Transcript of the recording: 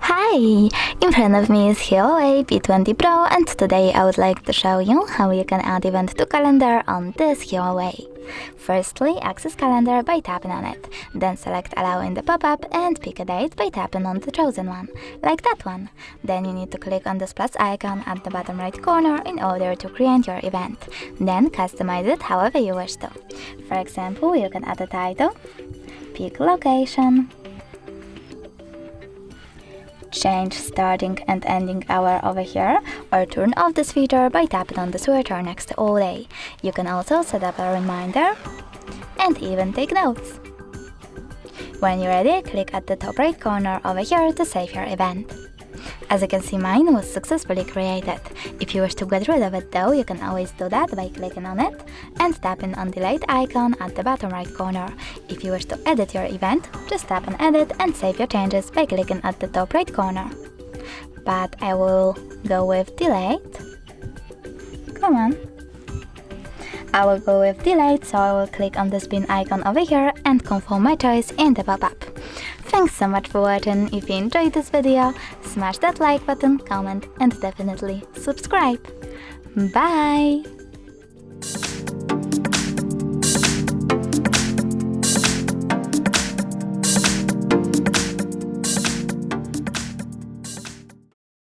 Hi! In front of me is HUAWEI P20 Pro, and today I would like to show you how you can add event to calendar on this HUAWEI. Firstly, access calendar by tapping on it, then select allow in the pop-up and pick a date by tapping on the chosen one, like that one. Then you need to click on this plus icon at the bottom right corner in order to create your event. Then customize it however you wish to. For example, you can add a title, pick location, change starting and ending hour over here, or turn off this feature by tapping on the switcher next to all day. You can also set up a reminder and even take notes. When you're ready, click at the top right corner over here to save your event. As you can see, mine was successfully created. If you wish to get rid of it though, you can always do that by clicking on it and tapping on the delete icon at the bottom right corner. If you wish to edit your event, just tap on edit and save your changes by clicking at the top right corner. But I will go with delete. Come on. I will go with delete, so I will click on the spin icon over here and confirm my choice in the pop-up. Thanks so much for watching. If you enjoyed this video, smash that like button, comment and definitely subscribe. Bye!